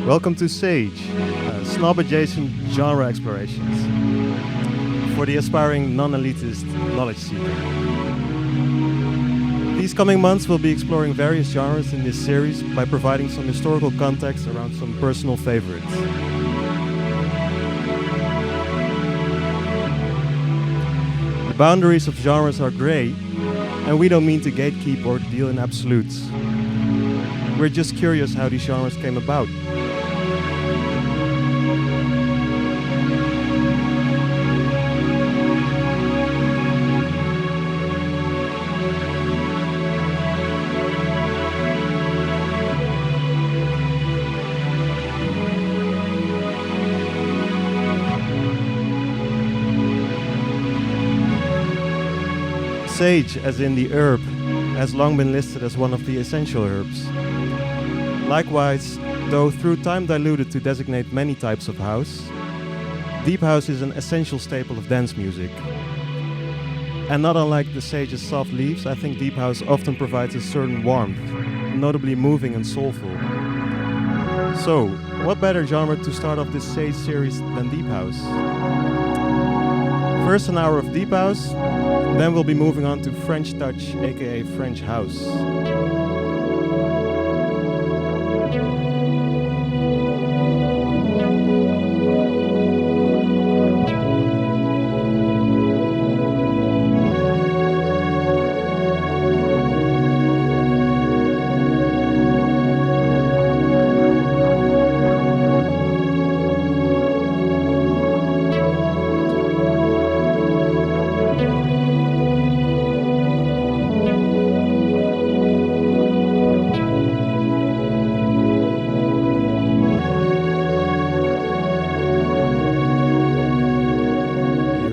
Welcome to SAGE, Snob-Adjacent Genre Explorations, for the aspiring non-elitist knowledge seeker. These coming months we'll be exploring various genres in this series by providing some historical context around some personal favorites. The boundaries of genres are gray, and we don't mean to gatekeep or deal in absolutes. We're just curious how these genres came about. Sage, as in the herb, has long been listed as one of the essential herbs. Likewise, though through time diluted to designate many types of house, deep house is an essential staple of dance music. And not unlike the sage's soft leaves, I think deep house often provides a certain warmth, notably moving and soulful. So, what better genre to start off this sage series than deep house? First an hour of deep house, then we'll be moving on to French touch, aka French house.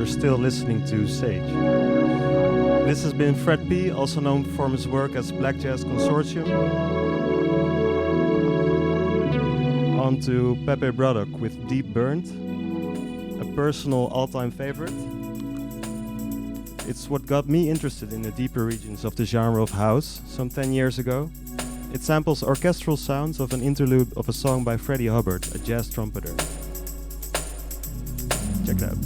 Still listening to Sage. This has been Fred P., also known for his work as Black Jazz Consortium. On to Pepe Braddock with Deep Burnt, a personal all-time favorite. It's what got me interested in the deeper regions of the genre of house some 10 years ago. It samples orchestral sounds of an interlude of a song by Freddie Hubbard, a jazz trumpeter. Check it out.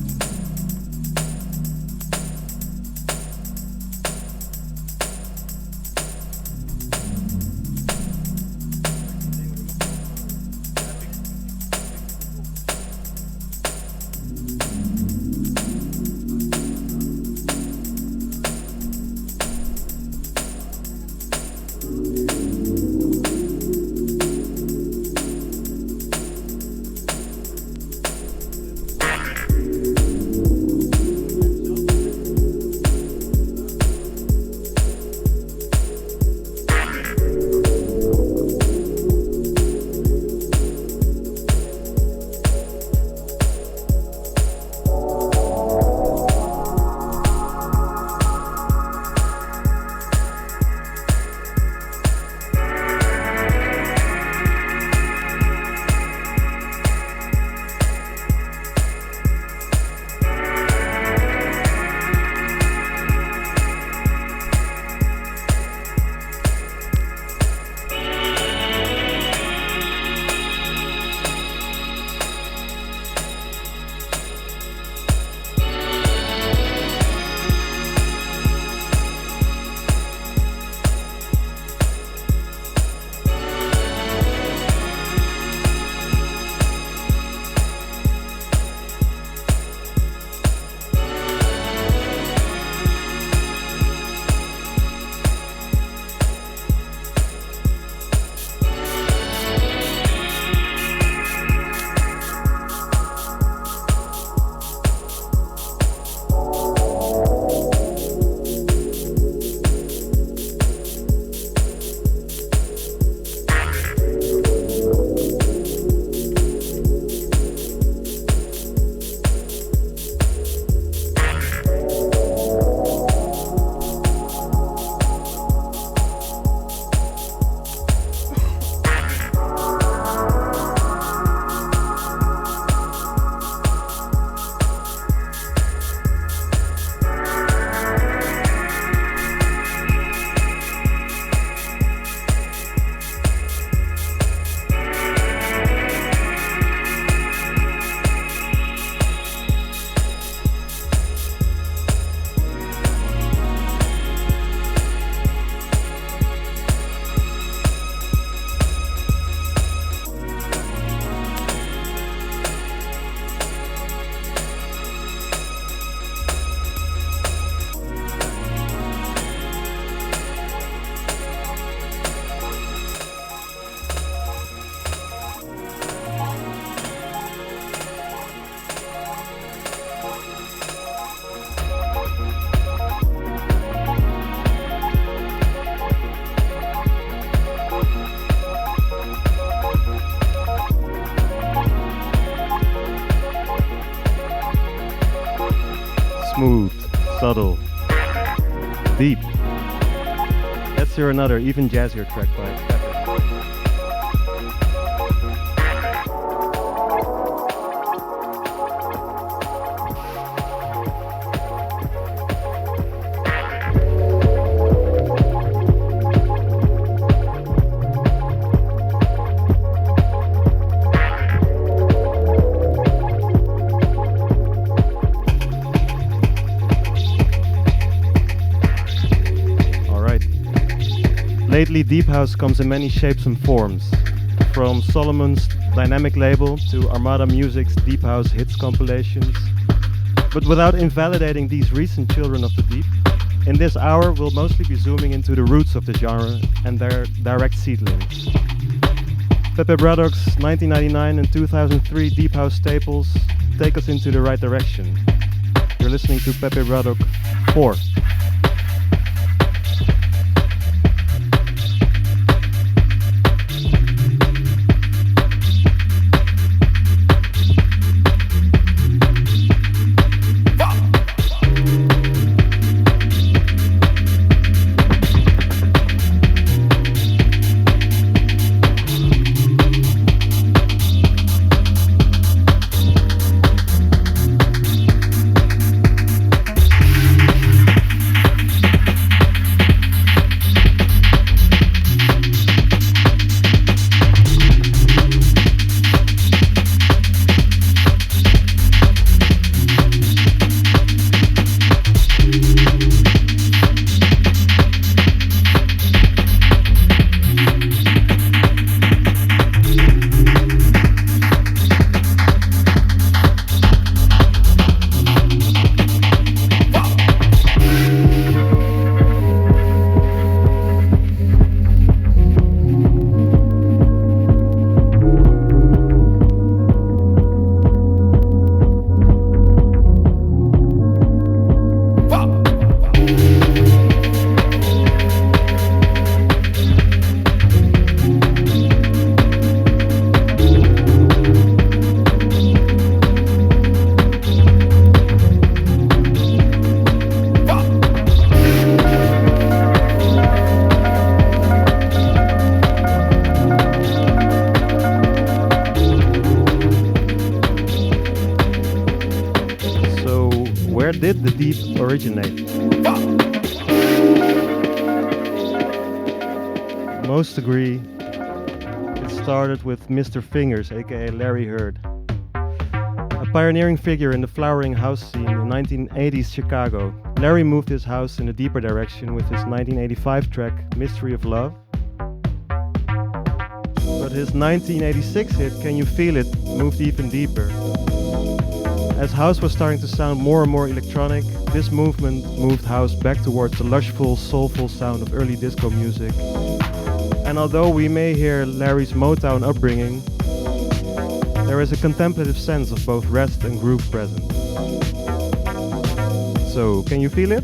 Subtle. Deep. Let's hear another, even jazzier track by Pepe. Lately, Deep House comes in many shapes and forms, from Solomon's dynamic label to Armada Music's Deep House hits compilations. But without invalidating these recent children of the deep, in this hour we'll mostly be zooming into the roots of the genre and their direct seedlings. Pepe Braddock's 1999 and 2003 Deep House staples take us into the right direction. You're listening to Pepe Braddock 4. Did the deep originate? Most agree it started with Mr. Fingers, aka Larry Heard. A pioneering figure in the flowering house scene in 1980s Chicago, Larry moved his house in a deeper direction with his 1985 track Mystery of Love. But his 1986 hit Can You Feel It moved even deeper. As house was starting to sound more and more electronic, this movement moved house back towards the lushful, soulful sound of early disco music. And although we may hear Larry's Motown upbringing, there is a contemplative sense of both rest and groove present. So, can you feel it?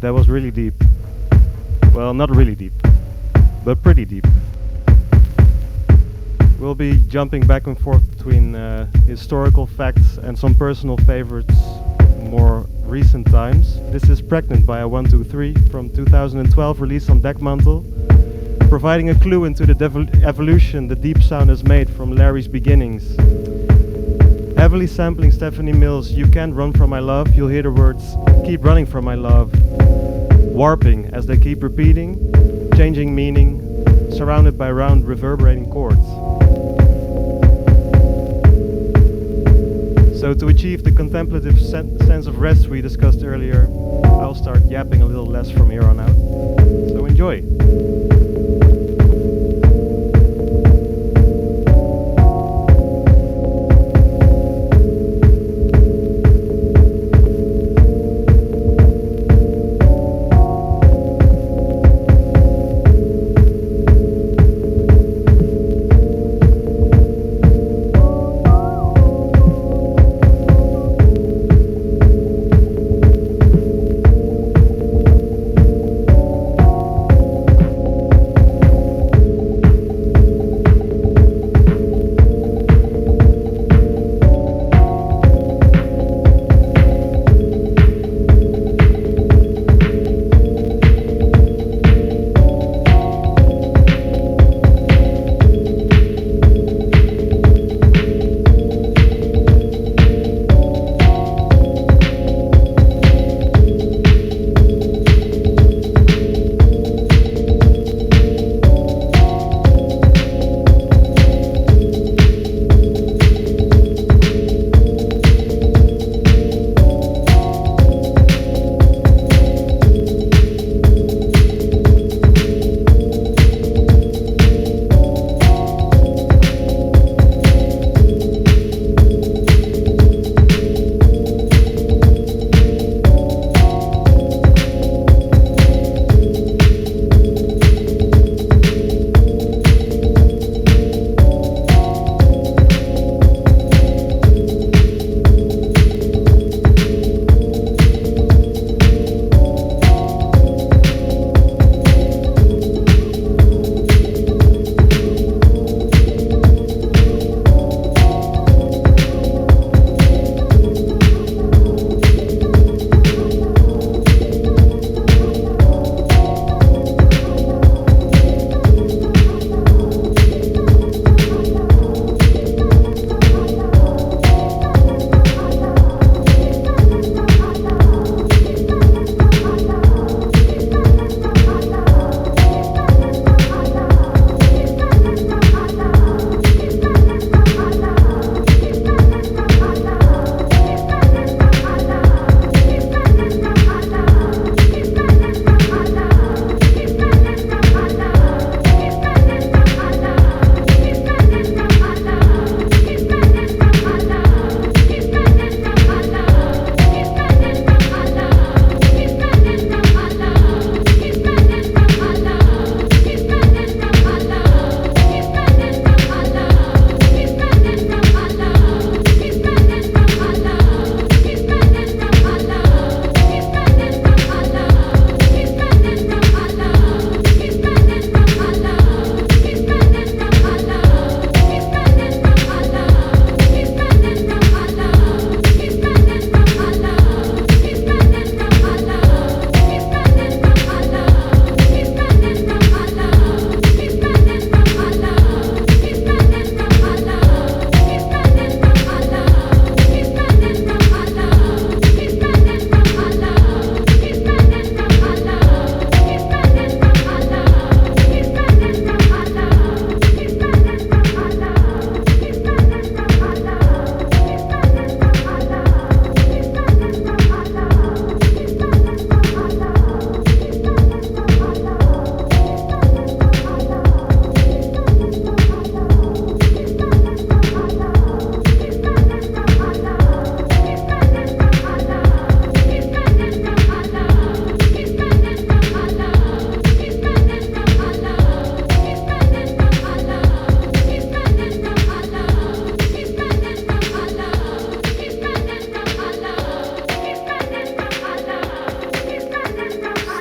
that was really deep. Well, not really deep, but pretty deep. We'll be jumping back and forth between historical facts and some personal favorites, more recent times. This is Pregnant by a 123 from 2012, released on Deckmantel, providing a clue into the evolution the deep sound has made from Larry's beginnings. Heavily sampling Stephanie Mills' You Can't Run From My Love, you'll hear the words keep running from my love, warping as they keep repeating, changing meaning, surrounded by round reverberating chords. So to achieve the contemplative sense of rest we discussed earlier, I'll start yapping a little less from here on out. So enjoy!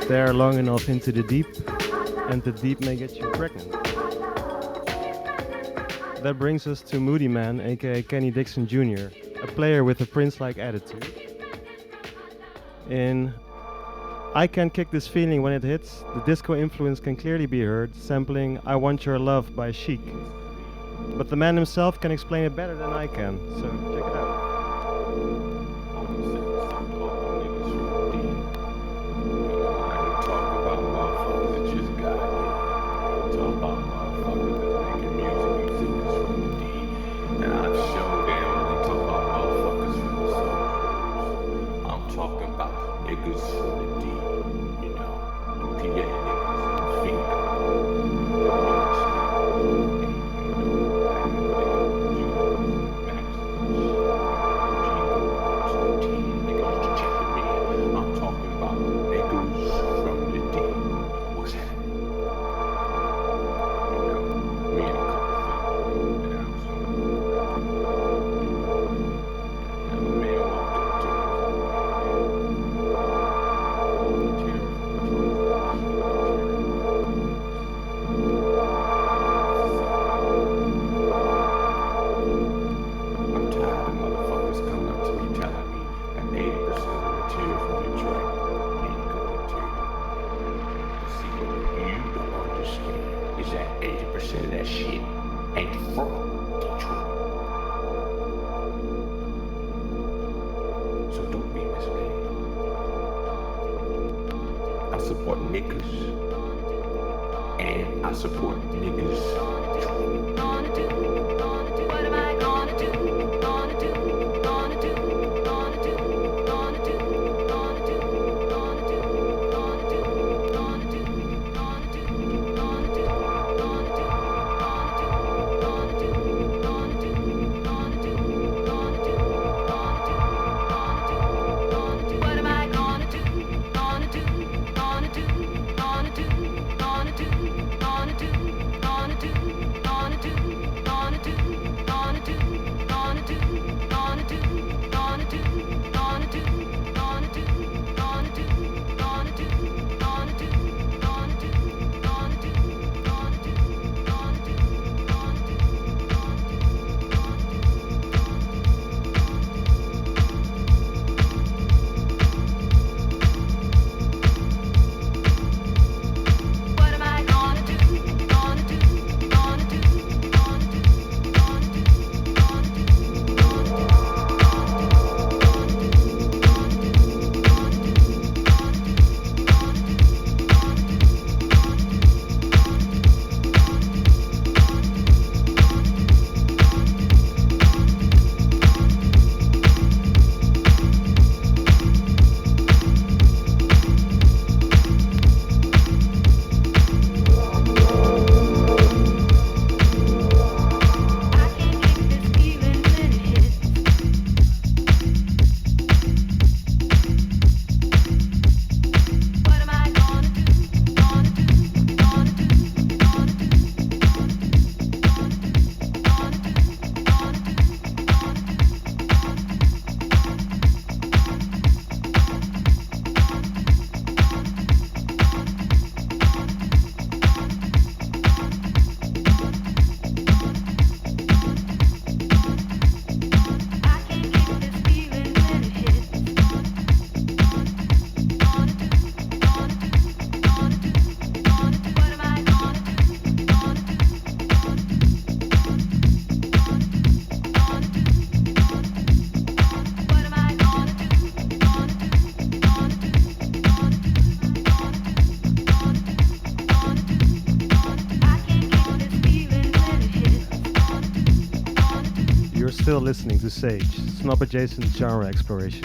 stare long enough into the deep, and the deep may get you pregnant. That brings us to Moody Man, aka Kenny Dixon Jr., a player with a Prince-like attitude. In I Can't Kick This Feeling When It Hits, the disco influence can clearly be heard, sampling I Want Your Love by Chic. But the man himself can explain it better than I can, so check it out. Still listening to SAGE Snob-Adjacent Genre Explorations.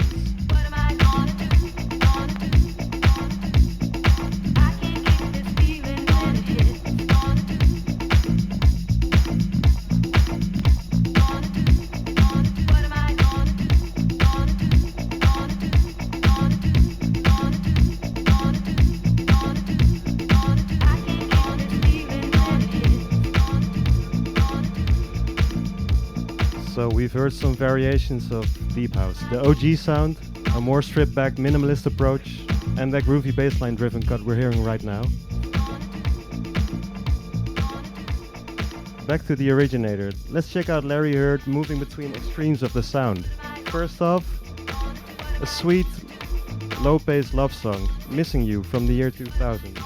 So we've heard some variations of deep house. The OG sound a more stripped back minimalist approach, and that groovy bassline driven cut we're hearing right now. Back to the originator. Let's check out Larry Heard moving between extremes of the sound. First off, a sweet, low-paced love song, Missing You, from the year 2000.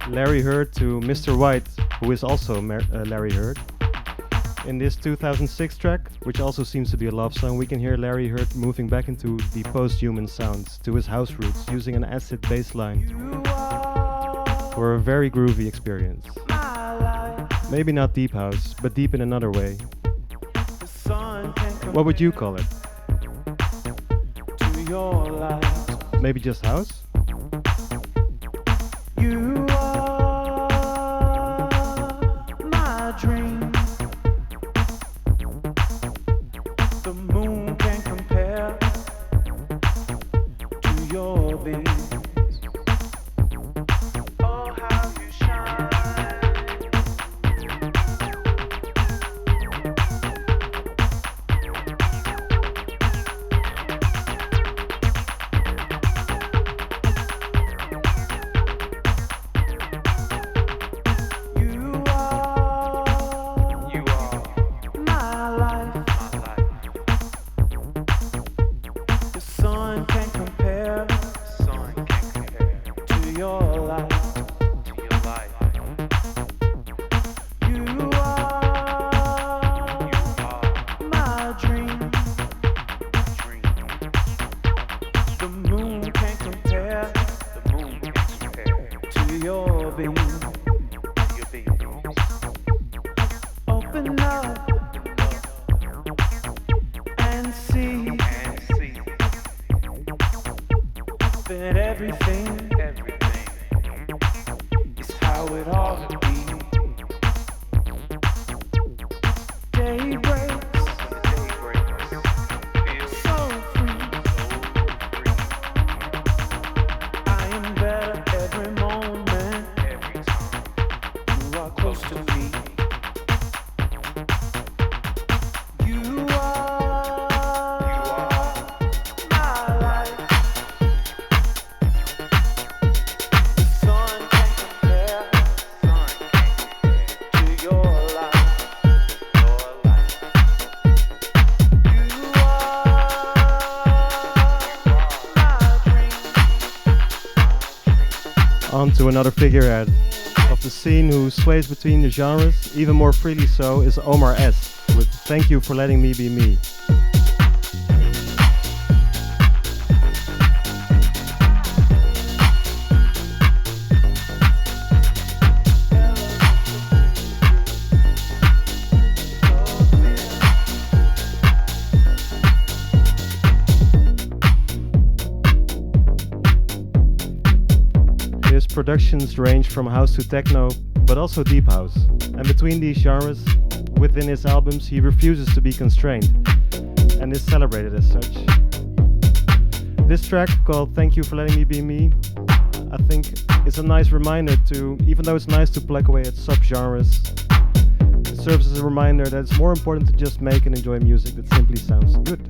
Larry Heard to Mr. White, who is also Larry Heard. In this 2006 track, which also seems to be a love song, we can hear Larry Heard moving back into the post-human sounds, to his house roots, using an acid bass line for a very groovy experience. Maybe not deep house, but deep in another way. What would you call it? Maybe just house? On to another figurehead of the scene who sways between the genres, even more freely so, is Omar S. with Thank You for Letting Me Be Me. His productions range from house to techno, but also deep house. And between these genres, within his albums, he refuses to be constrained and is celebrated as such. This track, called Thank You for Letting Me Be Me, I think is a nice reminder to, even though it's nice to pluck away at sub-genres, it serves as a reminder that it's more important to just make and enjoy music that simply sounds good.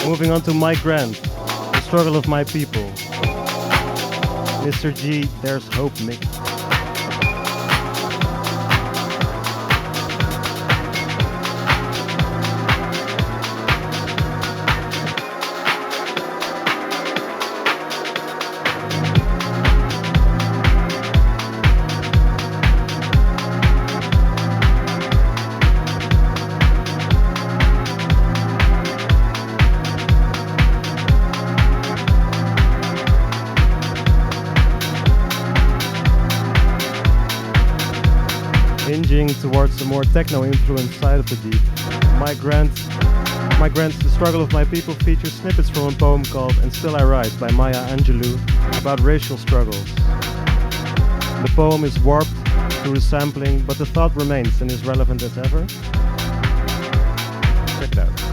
Moving on to Mike Grant, The Struggle of My People. Mr. G, There's Hope Mix. towards the more techno-influenced side of the deep. My grants, The Struggle of My People features snippets from a poem called And Still I Rise by Maya Angelou about racial struggles. The poem is warped through the sampling, but the thought remains and is relevant as ever. Check it out.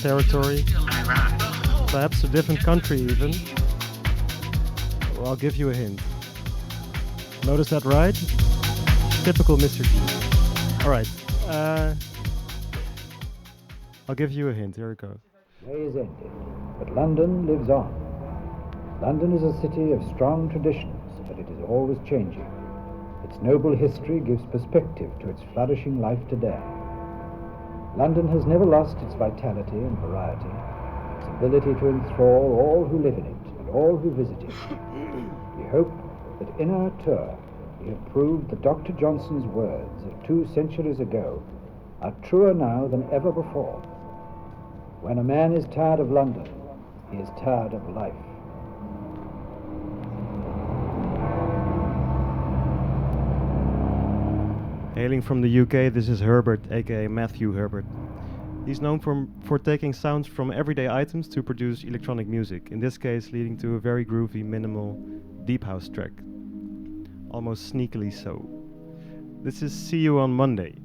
Territory, perhaps a different country even. Well, I'll give you a hint. Notice that, right? Typical Mr. G. Alright, I'll give you a hint. Here it goes. Day is ended, but London lives on. London is a city of strong traditions, but it is always changing. Its noble history gives perspective to its flourishing life today. London has never lost its vitality and variety, its ability to enthrall all who live in it and all who visit it. We hope that in our tour we have proved that Dr. Johnson's words of 2 centuries ago are truer now than ever before. When a man is tired of London, he is tired of life. Hailing from the UK, this is Herbert, aka Matthew Herbert. He's known for taking sounds from everyday items to produce electronic music, in this case leading to a very groovy, minimal, deep house track. Almost sneakily so. This is See You on Monday.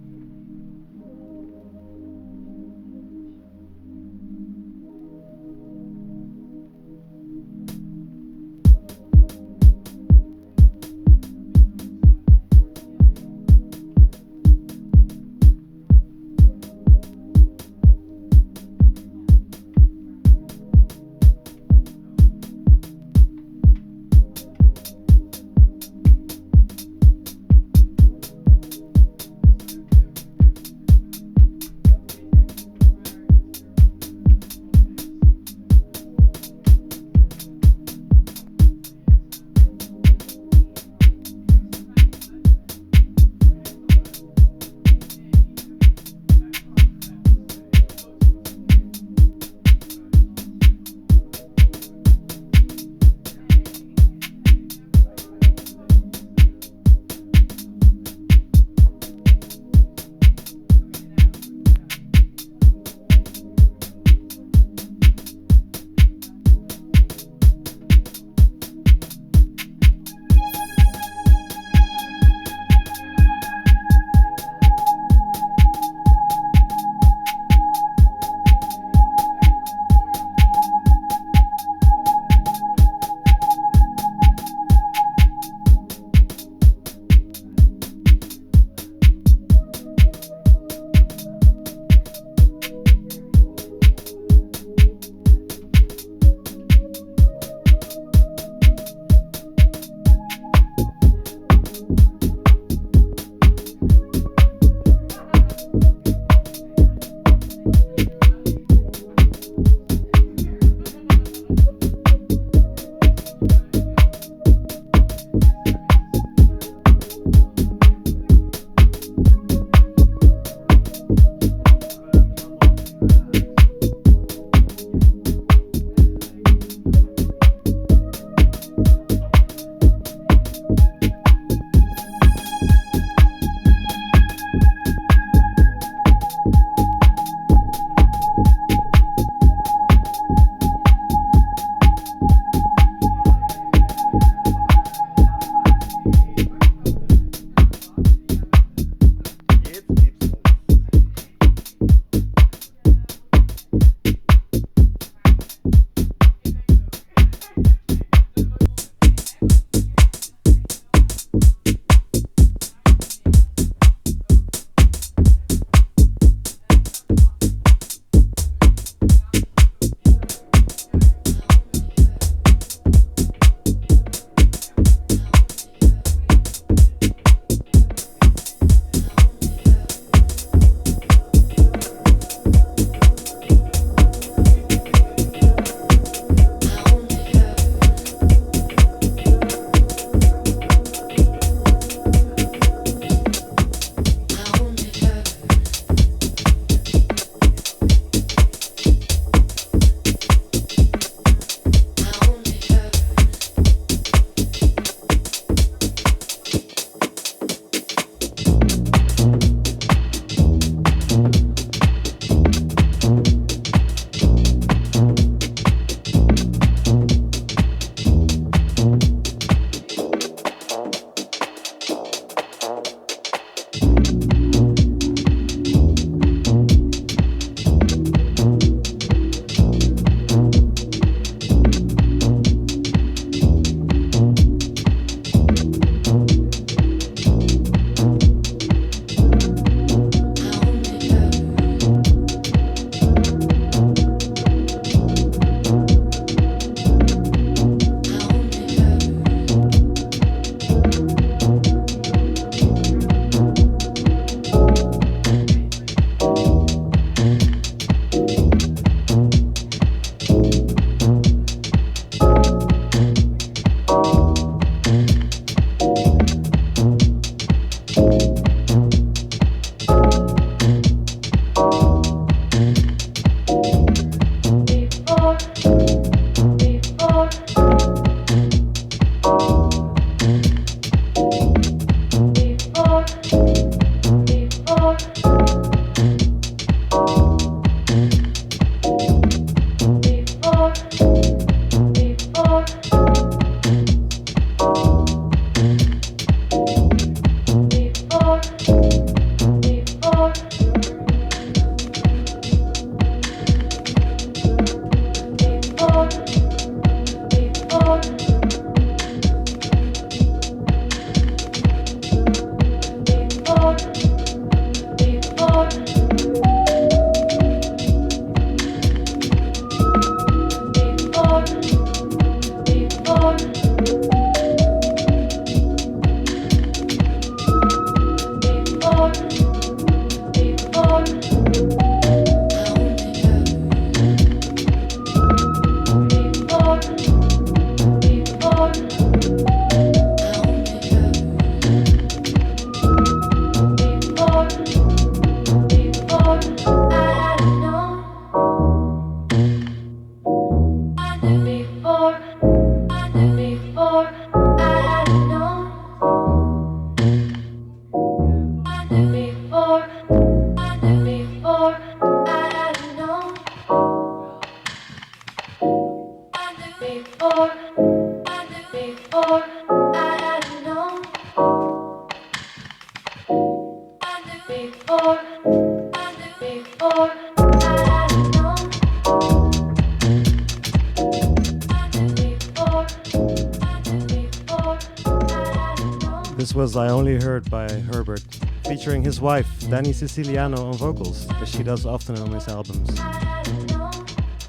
This was I Only Heard by Herbert, featuring his wife, Danny Siciliano, on vocals, as she does often on his albums.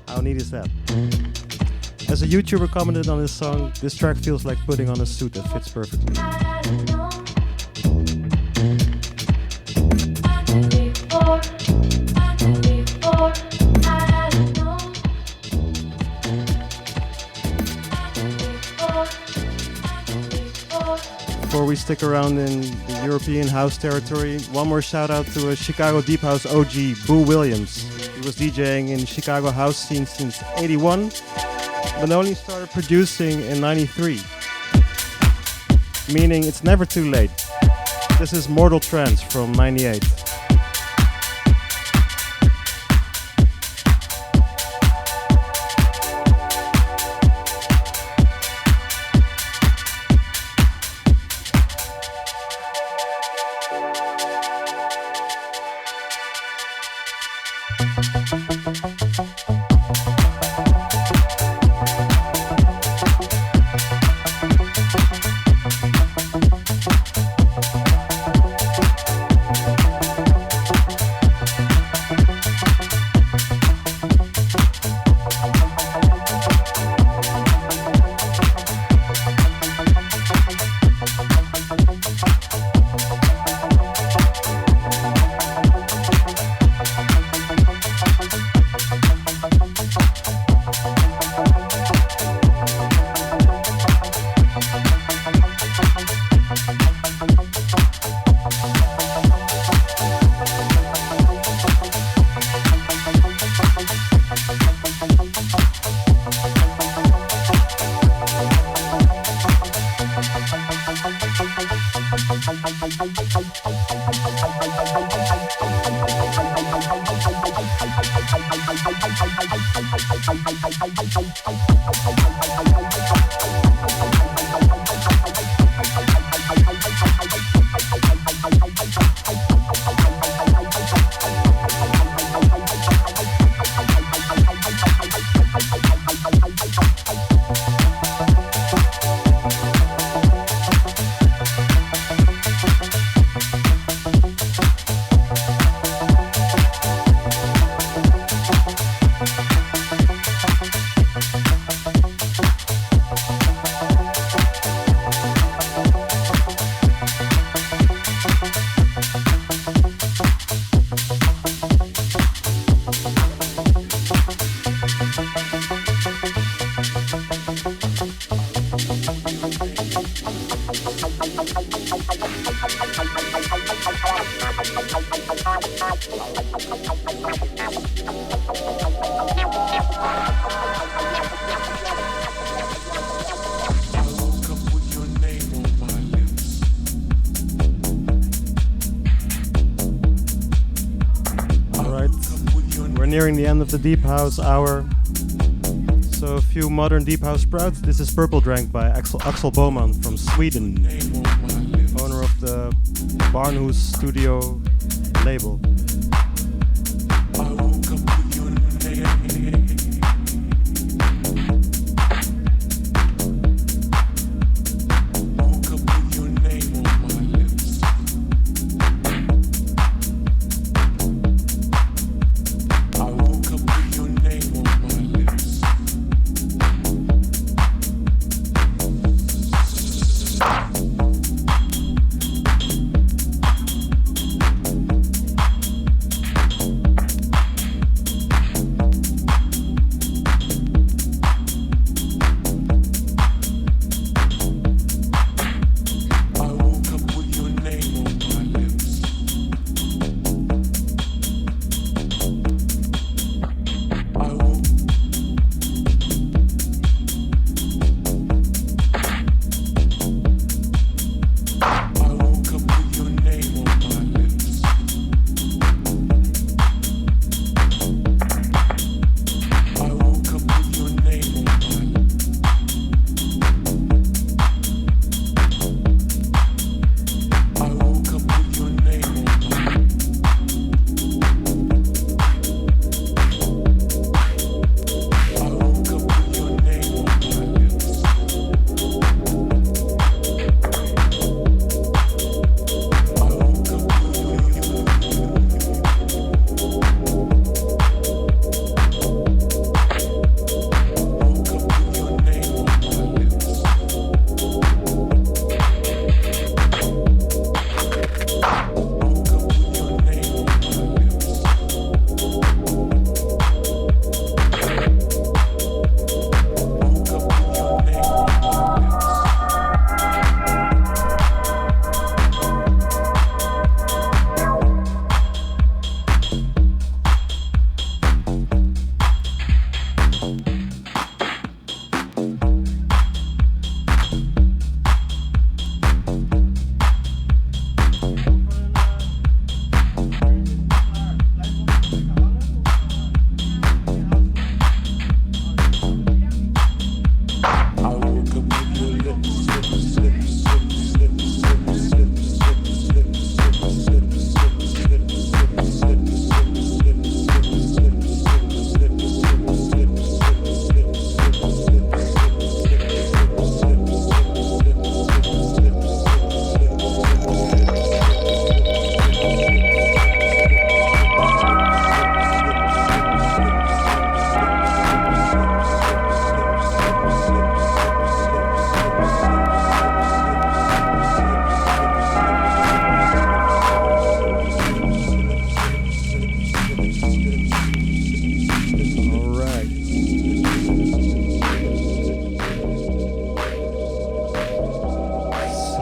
How neat is that? As a YouTuber commented on this song, this track feels like putting on a suit that fits perfectly. Before we stick around in the European house territory, one more shout out to a Chicago Deep House OG, Boo Williams. He was DJing in Chicago house scene since '81, but only started producing in '93. Meaning it's never too late. This is Mortal Trance from '98. Nearing the end of the Deep House hour. So a few modern deep house sprouts. This is Purple Drank by Axel Boman from Sweden, owner of the Barnhus Studio label.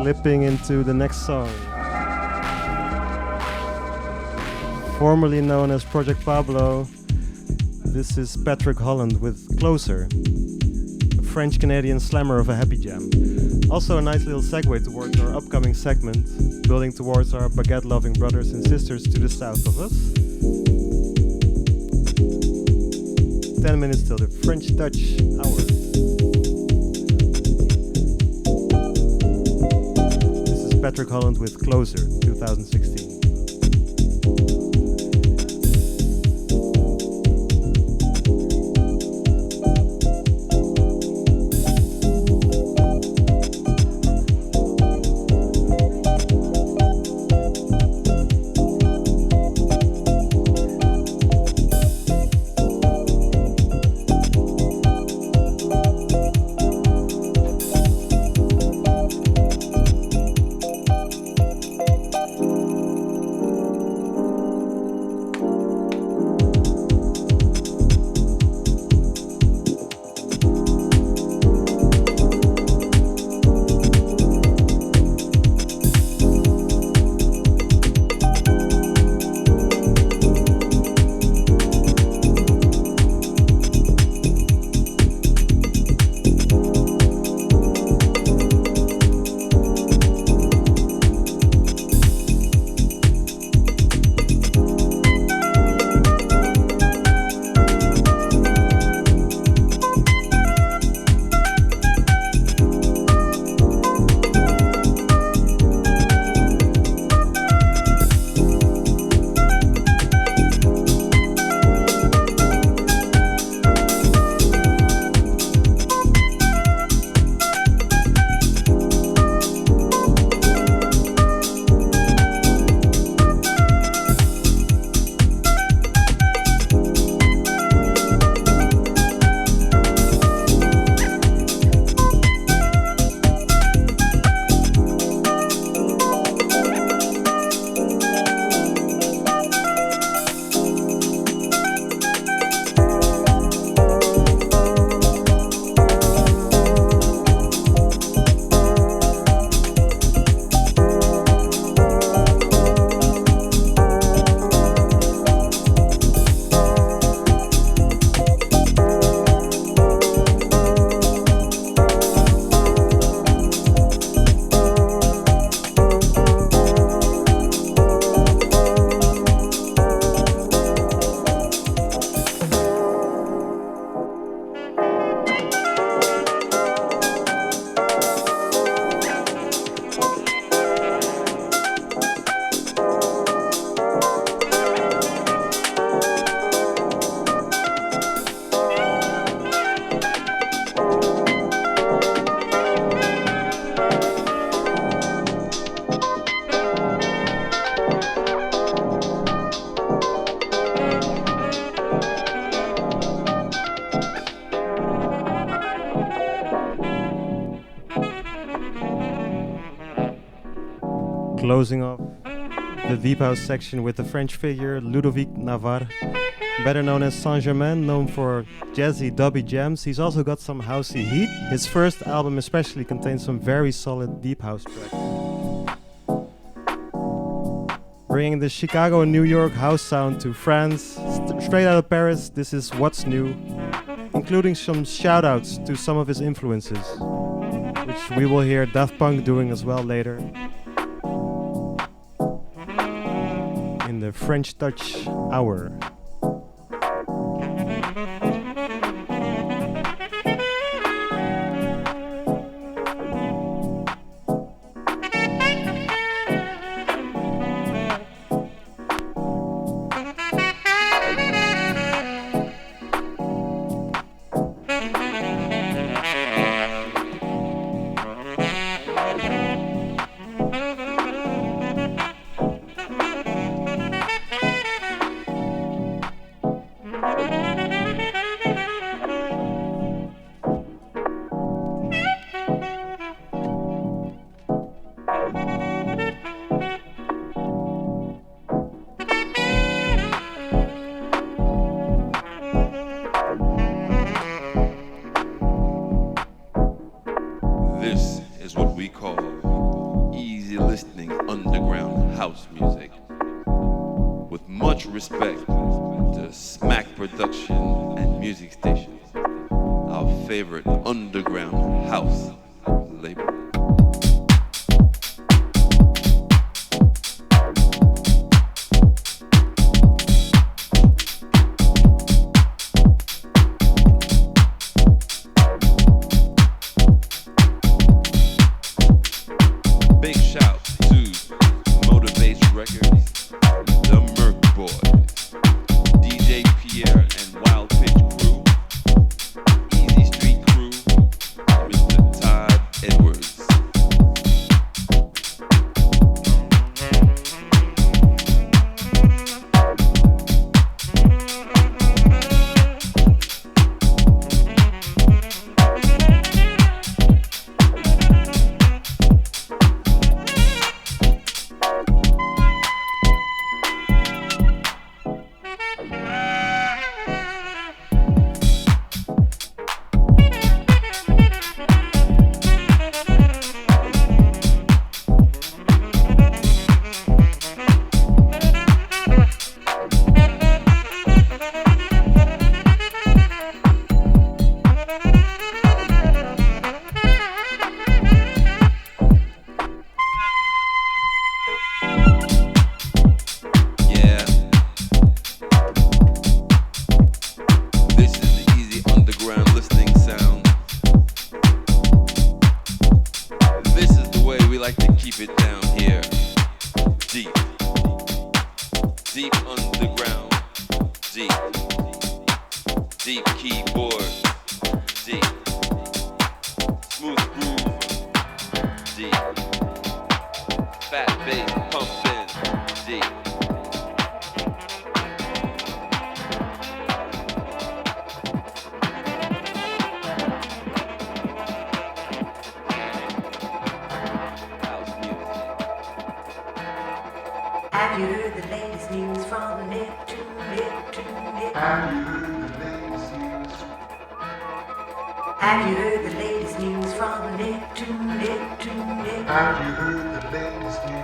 Slipping into the next song. Formerly known as Project Pablo, this is Patrick Holland with Closer, a French-Canadian slammer of a happy jam. Also a nice little segue towards our upcoming segment, building towards our baguette-loving brothers and sisters to the south of us. 10 minutes till the French Touch hour. Patrick Holland with Closer, 2016. closing off the deep house section with the French figure Ludovic Navarre, better known as Saint-Germain, known for jazzy, dubby jams. He's also got some housey heat. His first album especially contains some very solid deep house tracks. Bringing the Chicago and New York house sound to France, straight out of Paris, this is What's New, including some shout-outs to some of his influences, which we will hear Daft Punk doing as well later in the French Touch Hour. Have you heard the latest news from the net to net to net? Have you heard the latest news? Have you heard the latest news from the net to net to net? Have you heard the latest news?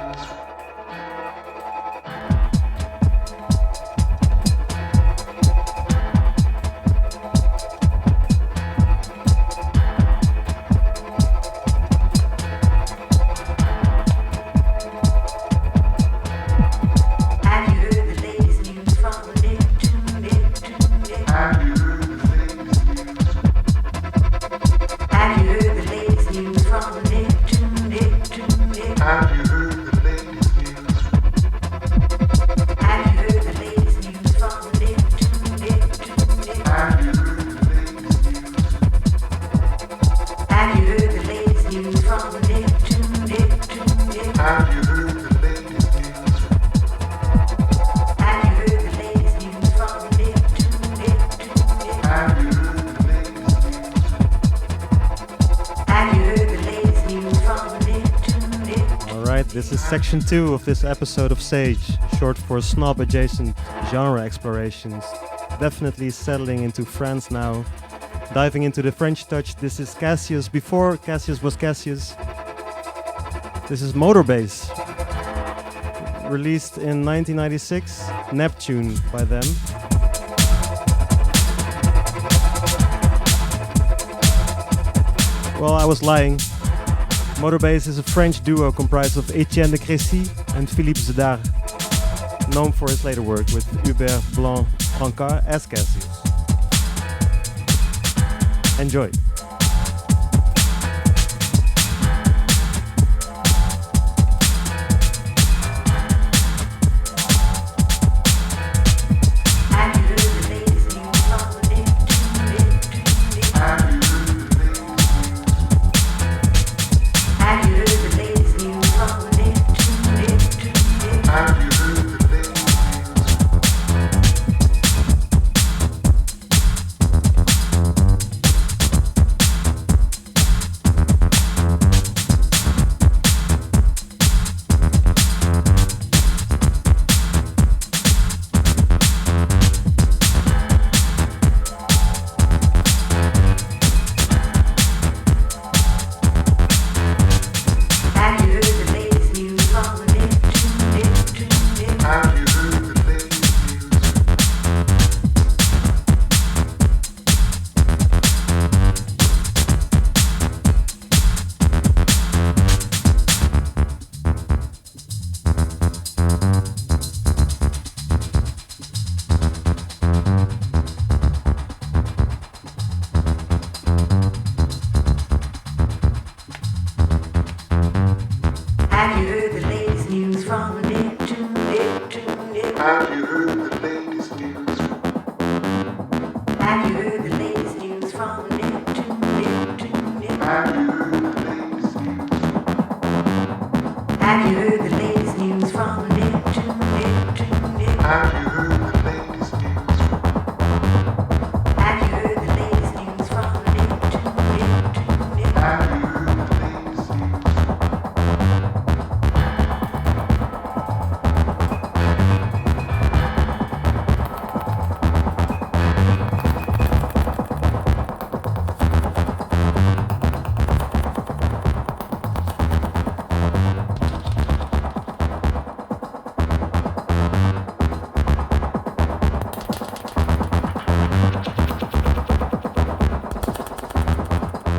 Have you heard the latest This is section 2 of this episode of SAGE, short for Snob-Adjacent Genre Explorations. Definitely settling into France now. Diving into the French touch, this is Cassius before Cassius was Cassius. This is Motorbase, released in 1996, Neptune by them. Well, I was lying. Motorbase is a French duo comprised of Etienne de Crécy and Philippe Zedard, known for his later work with Hubert Blanc-Francard as Cassius. Enjoy.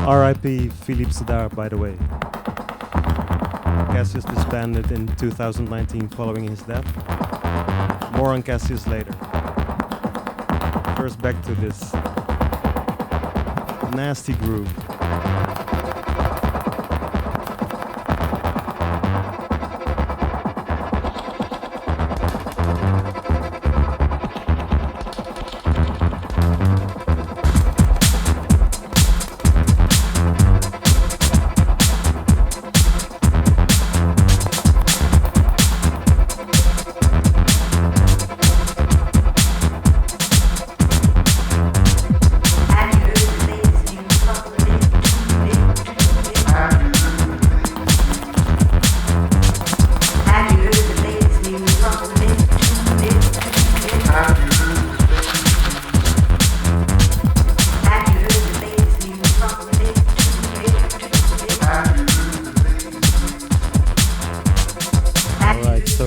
R.I.P. Philippe Zedard, by the way. Cassius disbanded in 2019 following his death. More on Cassius later. First, back to this nasty groove.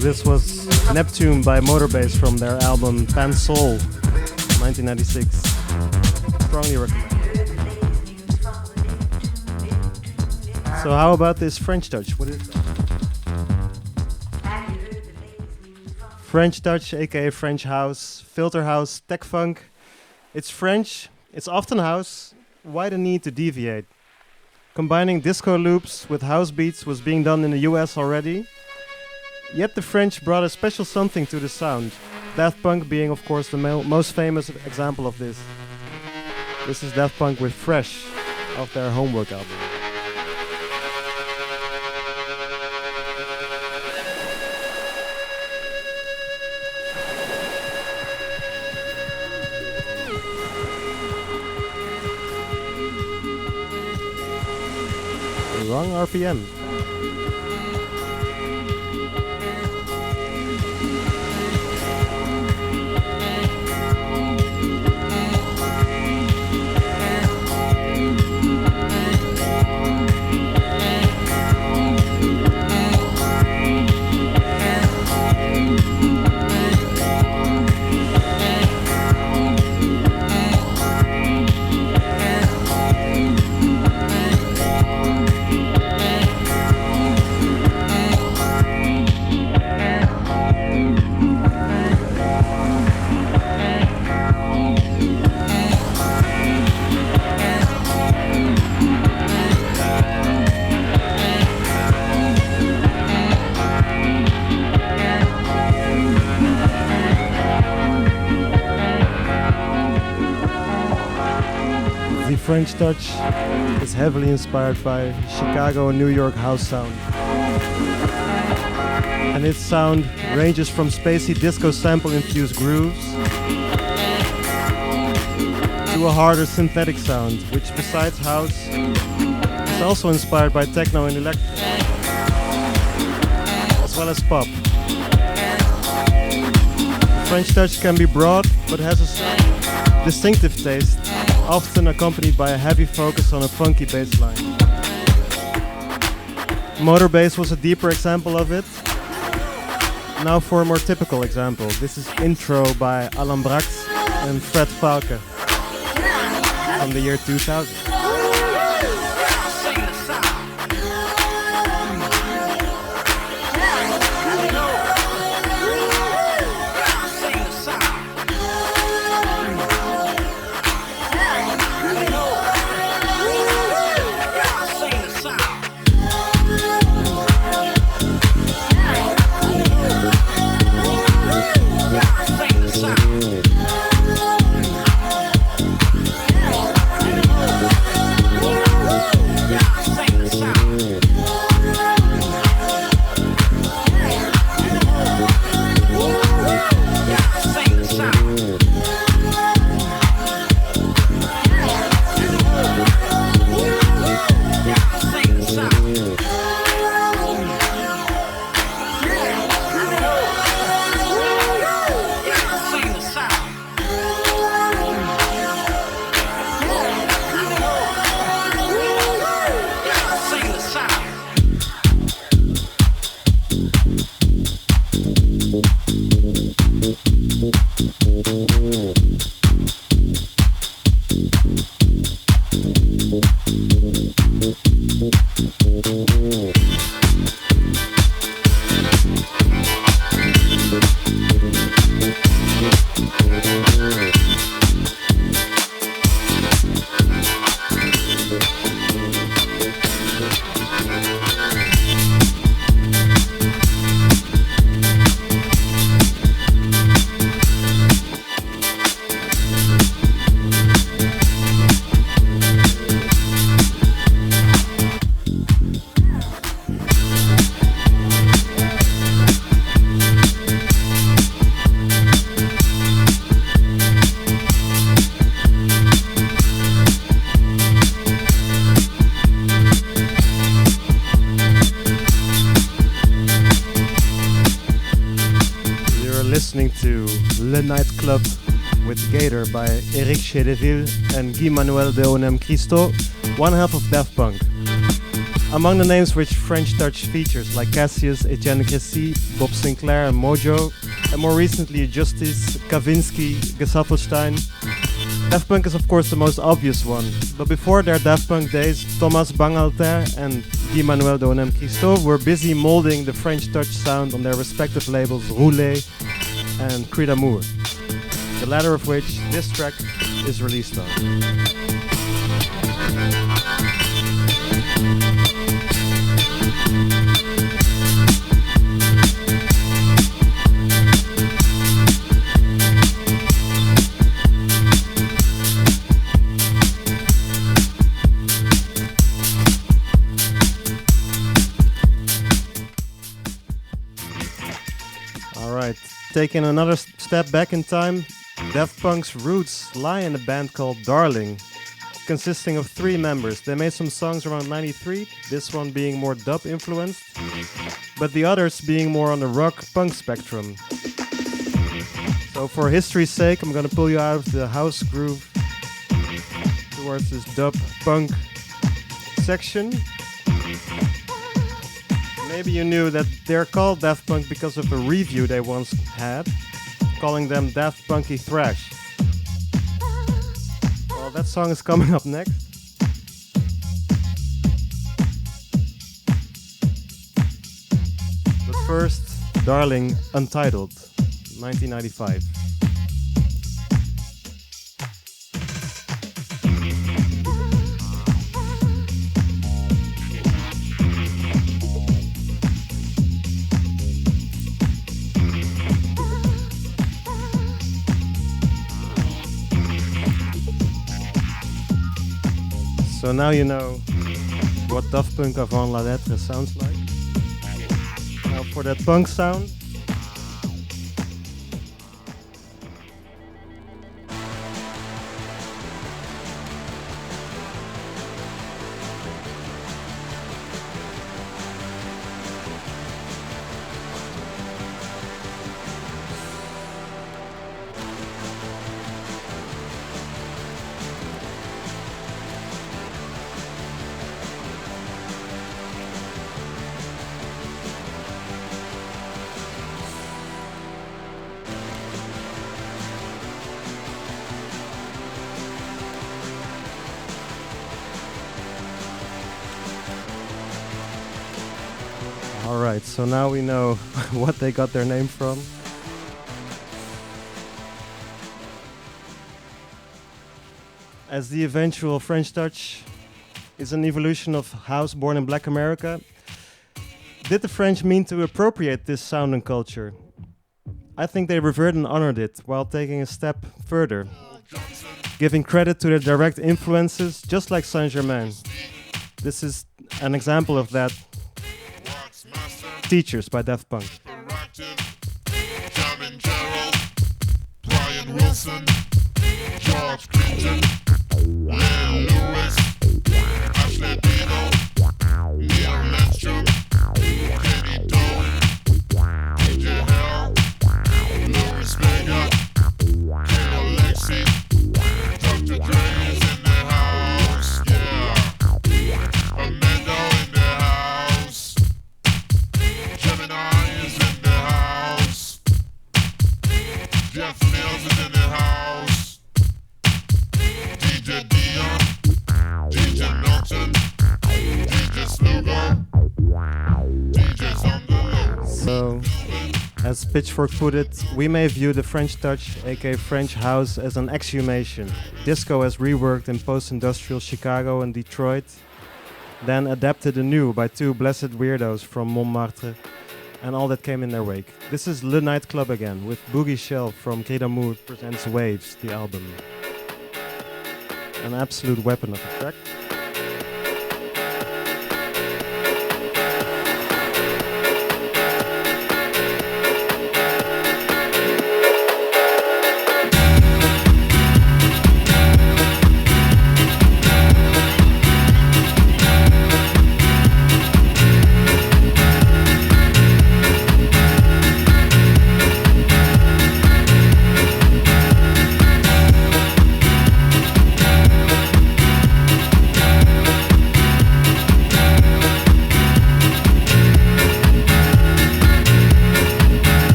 This was Neptune by Motorbase from their album Pan Soul, 1996. Strongly recommend. So how about this French touch? What is that? French touch, aka French house, filter house, tech funk. It's French, it's often house. Why the need to deviate? Combining disco loops with house beats was being done in the US already. Yet the French brought a special something to the sound, Daft Punk being of course the most famous example of this. This is Daft Punk with Fresh, off their Homework album. Wrong RPM. French touch is heavily inspired by Chicago and New York house sound. And its sound ranges from spacey disco sample-infused grooves to a harder synthetic sound, which besides house is also inspired by techno and electro, as well as pop. The French touch can be broad, but has a distinctive taste, often accompanied by a heavy focus on a funky bass line. Motor bass was a deeper example of it. Now for a more typical example. This is Intro by Alan Brax and Fred Falke from the year 2000. Listening to Le Nightclub with Gator by Eric Chedeville and Guy Manuel de Onem Cristo, one half of Daft Punk. Among the names which French touch features like Cassius, Etienne Crécy, Bob Sinclair and Mojo, and more recently Justice, Kavinsky, Gesaffelstein, Daft Punk is of course the most obvious one, but before their Daft Punk days, Thomas Bangalter and Guy Manuel de Onem Cristo were busy molding the French touch sound on their respective labels Roulet and Cri d'Amour, the latter of which this track is released on. Alright, taking another step back in time, Daft Punk's roots lie in a band called Darling, consisting of 3 members. They made some songs around 93, this one being more dub influenced, but the others being more on the rock punk spectrum. So for history's sake, I'm gonna pull you out of the house groove towards this dub punk section. Maybe you knew that they're called Daft Punk because of a review they once had, calling them Daft Punky Thrash. Well, that song is coming up next. But first, Darling Untitled, 1995. So now you know what Daft Punk avant la lettre sounds like. Now for that punk sound, alright, so now we know what they got their name from. As the eventual French touch is an evolution of house born in Black America, did the French mean to appropriate this sound and culture? I think they revered and honored it while taking a step further, giving credit to their direct influences, just like Saint-Germain. This is an example of that. Teachers by Daft Punk. Brian Wilson, George Clinton, Len Lewis, Ashley Dino, Neil Lindstrom, Kenny Doe, DJ Hell, Louis Vega, Kale Lexi, Dr. Dre is in the house, yeah. Amanda in the house. Gemini is in the house. Jeff Mills is in the house. DJ Dion, DJ Milton, DJ Slugo, DJ's on the low. So, as Pitchfork put it, we may view the French touch, aka French house, as an exhumation. Disco has reworked in post-industrial Chicago and Detroit, then adapted anew by two blessed weirdos from Montmartre and all that came in their wake. This is Le Nightclub again, with Boogie Shell from Quai d'Amour presents Waves, the album. An absolute weapon of a track.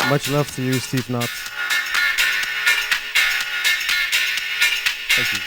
Much love to you, Steve Knott. Thank you.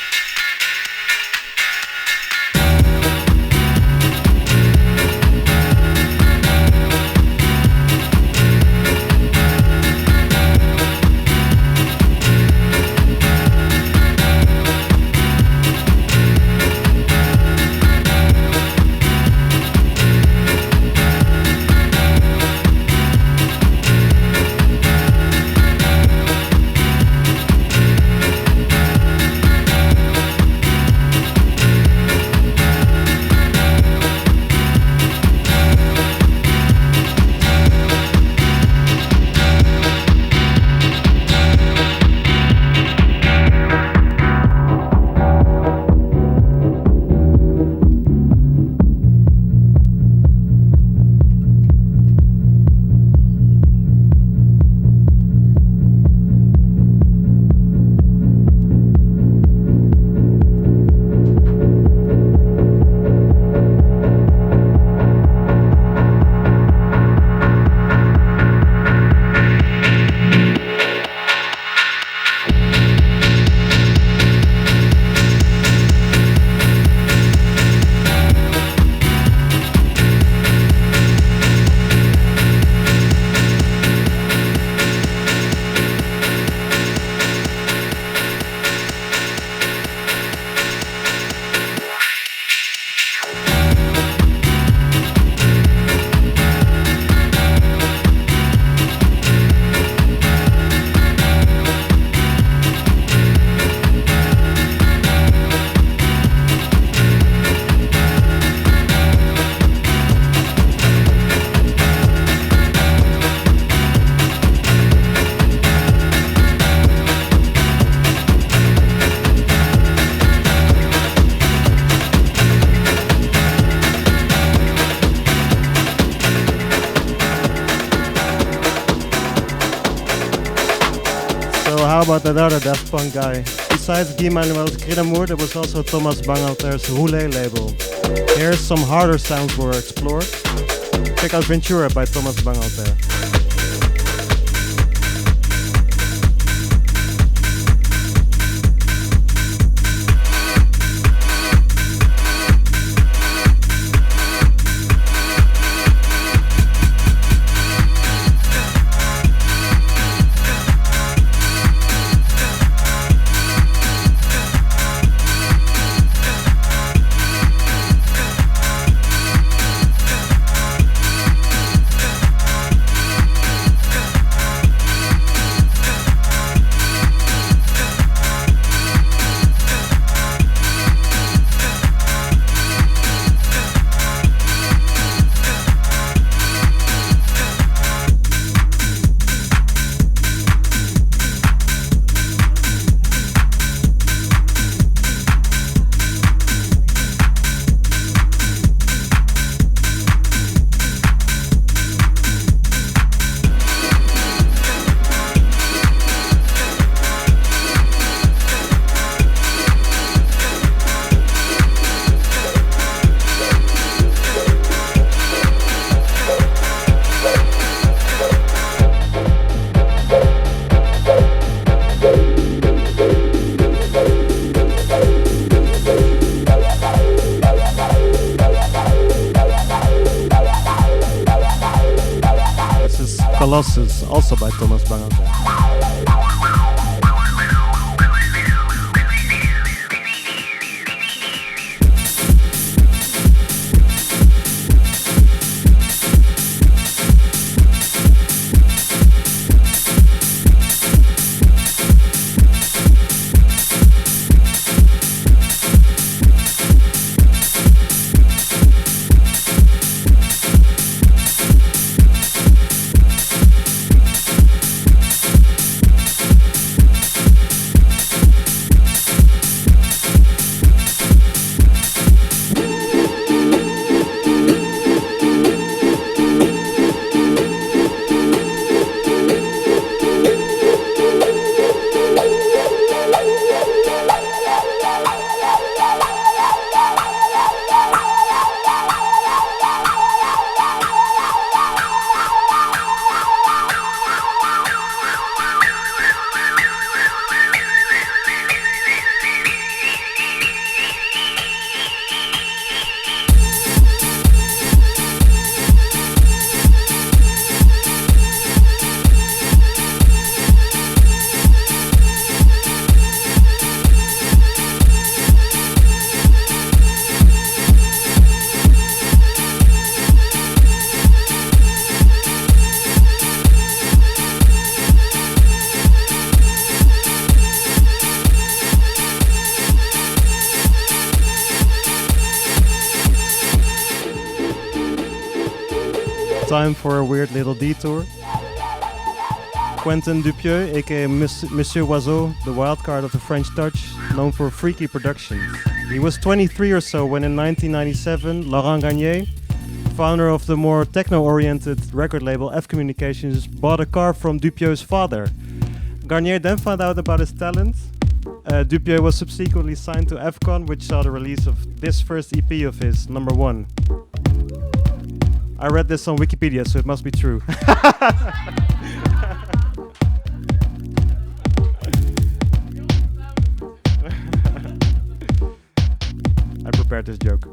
how about that other Daft Punk guy? Besides Guy Manuel's Cridamour, there was also Thomas Bangalter's Roulet label. Here's some harder sounds were explored. Check out Ventura by Thomas Bangalter. Colossus, also by Thomas Bangalter. Time for a weird little detour. Quentin Dupieux, aka Monsieur Oiseau, the wildcard of the French Touch, known for freaky productions. He was 23 or so when in 1997, Laurent Garnier, founder of the more techno-oriented record label F Communications, bought a car from Dupieux's father. Garnier then found out about his talent. Dupieux was subsequently signed to Fcon, which saw the release of this first EP of his, Number One. I read this on Wikipedia, so it must be true. I prepared this joke.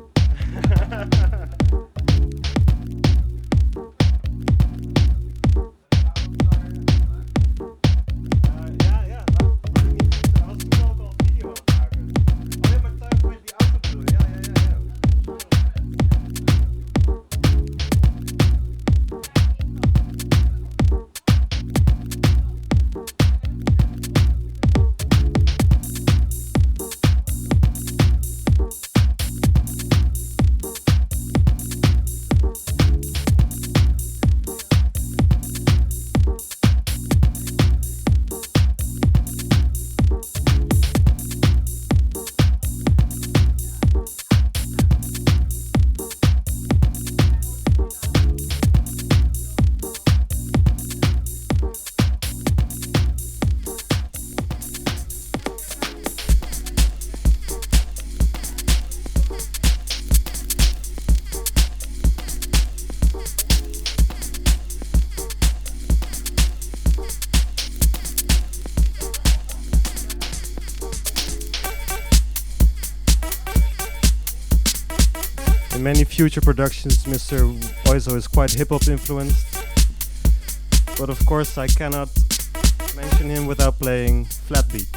In many future productions, Mr. Oizo is quite hip-hop influenced. But of course, I cannot mention him without playing Flatbeat.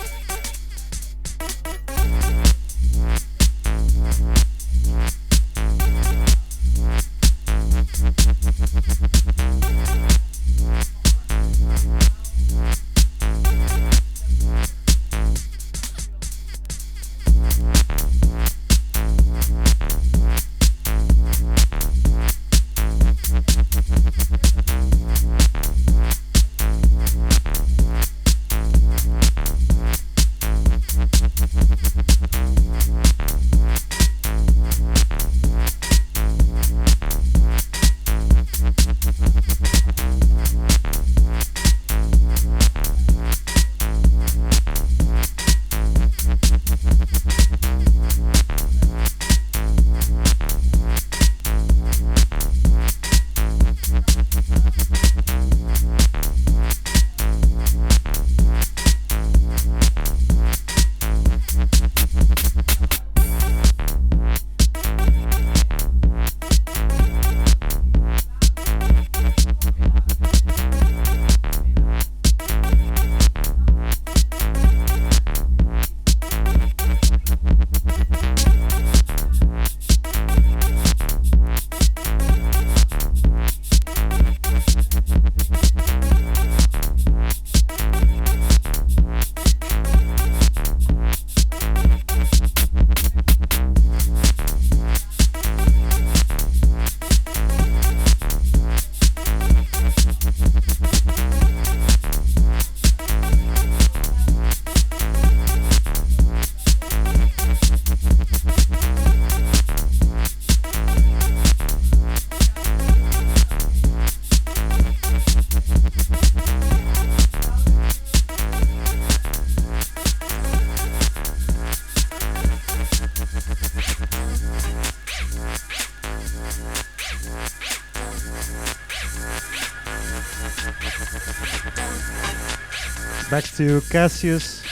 Back to Cassius.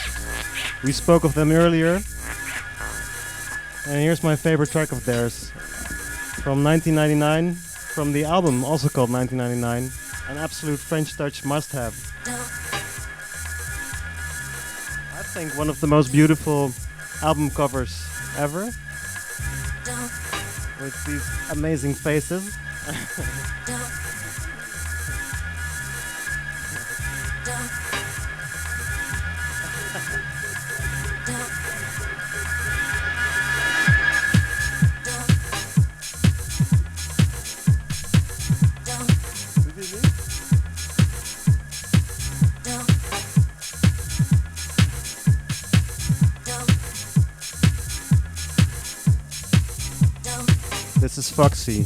We spoke of them earlier. And here's my favorite track of theirs. From 1999, from the album also called 1999. An absolute French touch must-have. I think one of the most beautiful album covers ever. With these amazing faces. This is Foxy,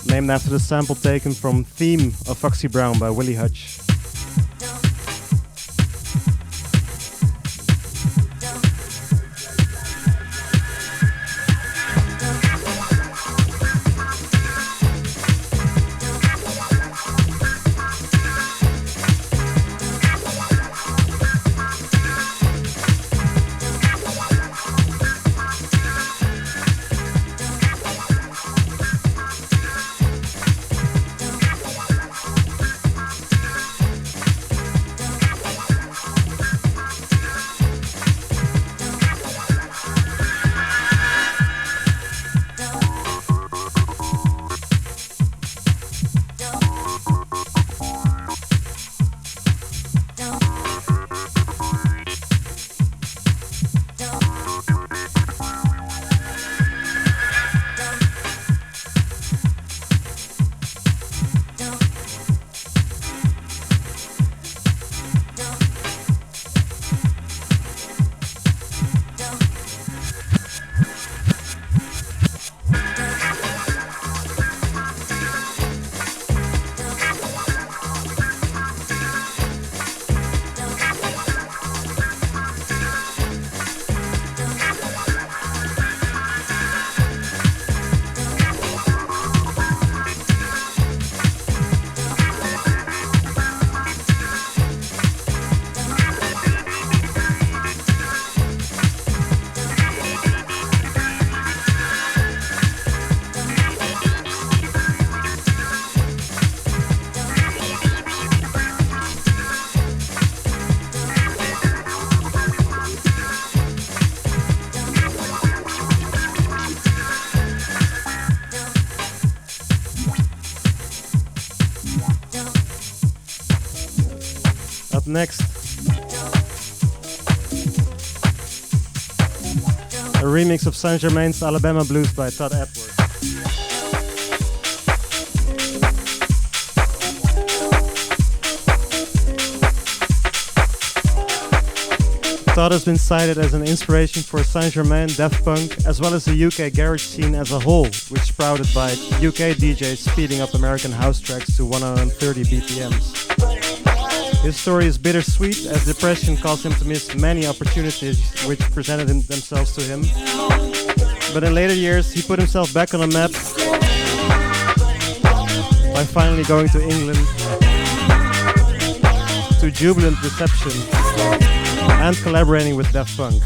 named after the sample taken from Theme of Foxy Brown by Willie Hutch. Up next, a remix of Saint Germain's Alabama Blues by Todd Edwards. Todd has been cited as an inspiration for Saint Germain, Daft Punk, as well as the UK garage scene as a whole, which sprouted by UK DJs speeding up American house tracks to 130 BPMs. His story is bittersweet, as depression caused him to miss many opportunities which presented themselves to him. But in later years, he put himself back on the map by finally going to England to jubilant reception and collaborating with Daft Punk.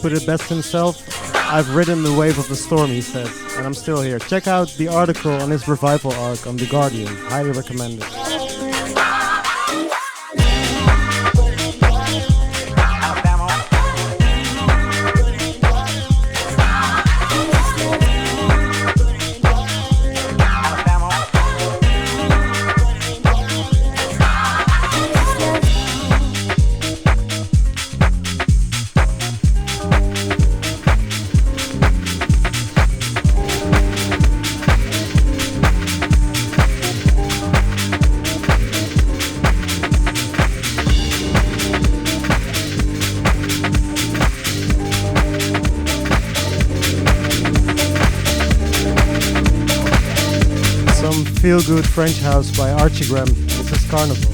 Put it best himself. I've ridden the wave of the storm, he says, and I'm still here. Check out the article on his revival arc on The Guardian. Highly recommended. Feel-good French house by Archie Graham. This is Carnival.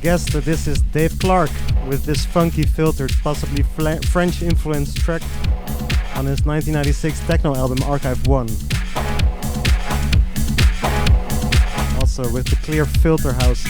guess that this is Dave Clark with this funky filtered, possibly French-influenced track on his 1996 techno album Archive 1. Also with the clear filter house.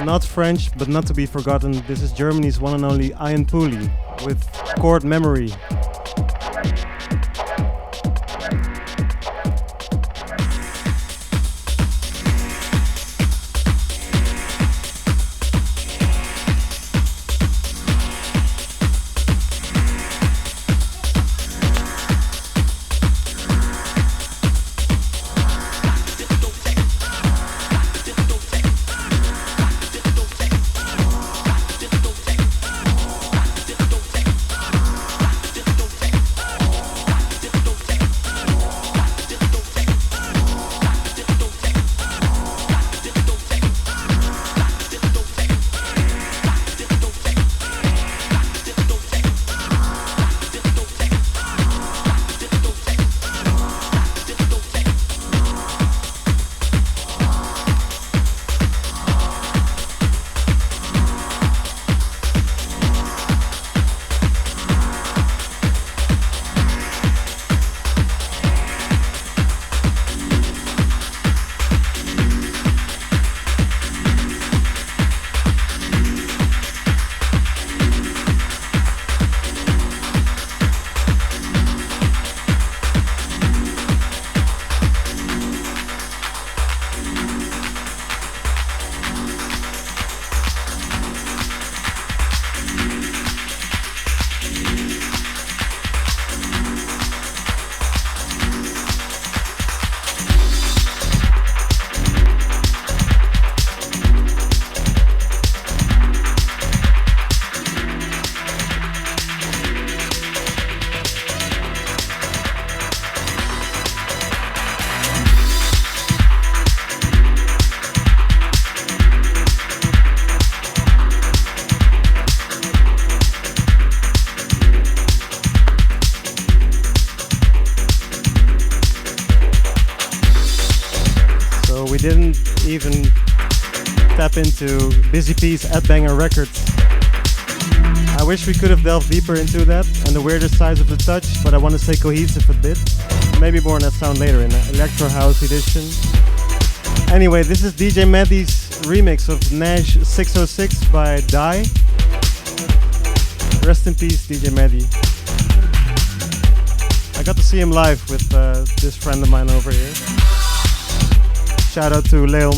Not French, but not to be forgotten, this is Germany's one and only Ian Pooley with Chord Memory. Didn't even tap into Busy Peace at Banger Records. I wish we could have delved deeper into that and the weirder sides of the touch, but I want to stay cohesive a bit. Maybe more on that sound later in the Electro House edition. Anyway, this is DJ Mehdi's remix of Nash 606 by Die. Rest in peace, DJ Mehdi. I got to see him live with this friend of mine over here. Shout out to Leon.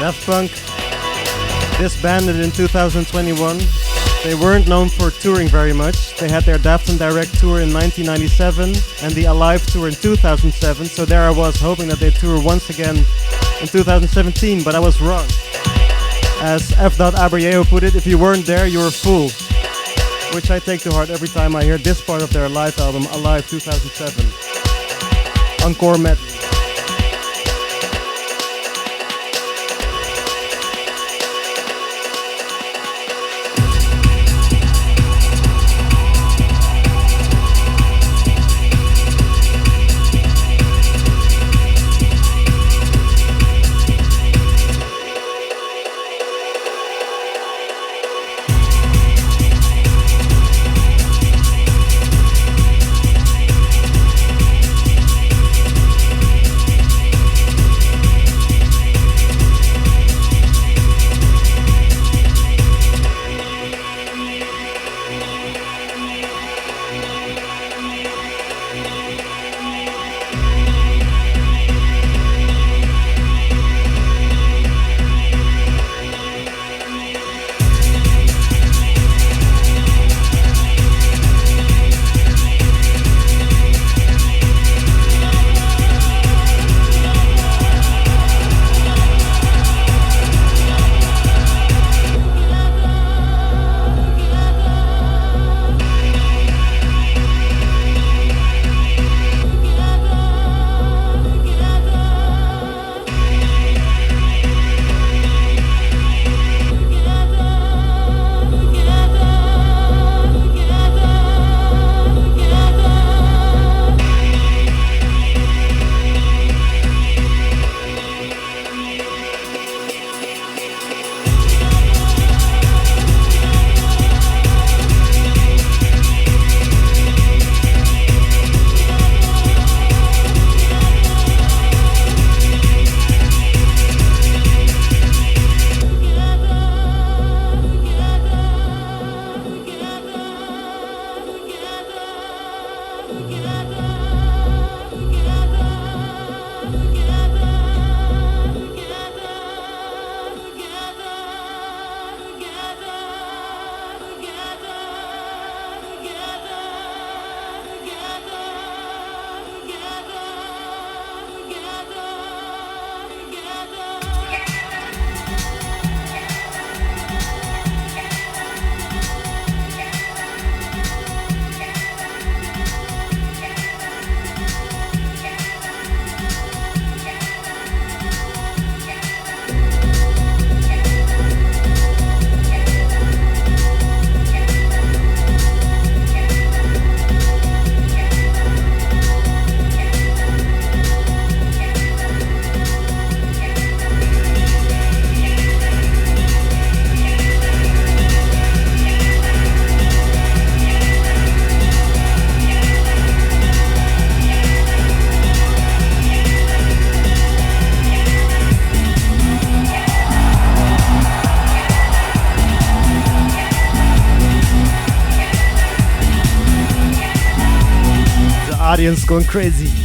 Daft Punk disbanded in 2021. They weren't known for touring very much. They had their Daft and Direct tour in 1997 and the Alive tour in 2007. So there I was hoping that they'd tour once again in 2017, but I was wrong. As F. Abreu put it, if you weren't there, you were a fool. Which I take to heart every time I hear this part of their live album, Alive 2007. Encore medley. Audience going crazy.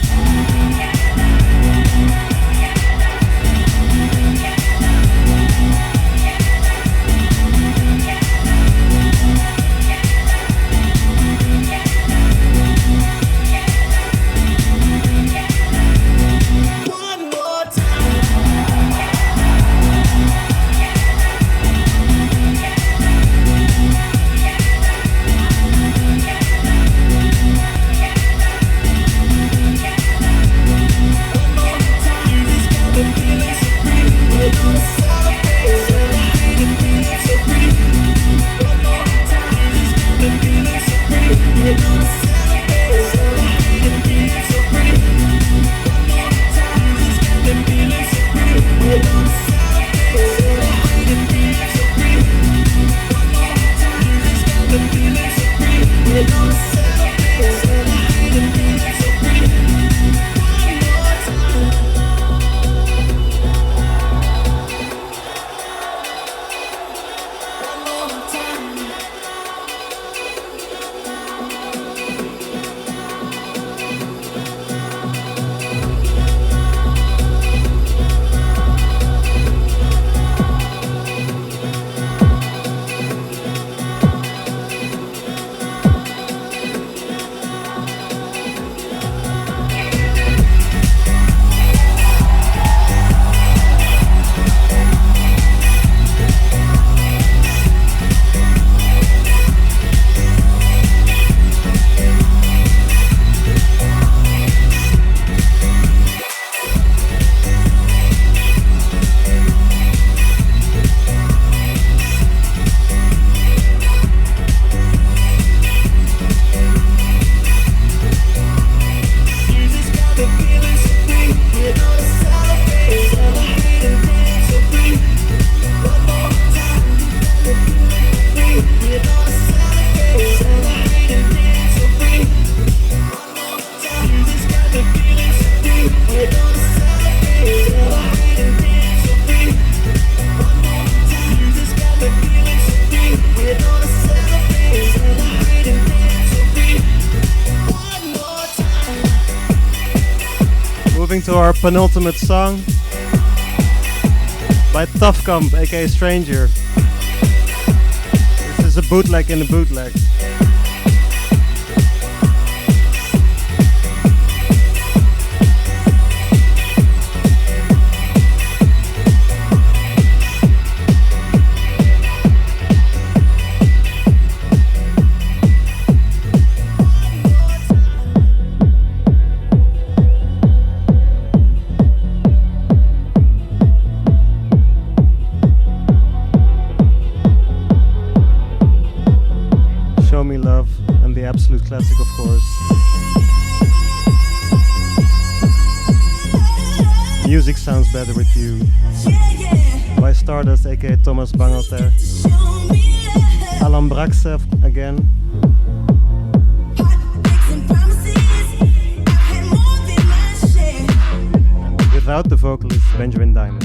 to our penultimate song by Tough Comp, aka Stranger. This is a bootleg in a bootleg. Absolute classic, of course. Music sounds better with you. By Stardust, aka Thomas Bangalter. Alan Braxev again. Without the vocalist Benjamin Diamond.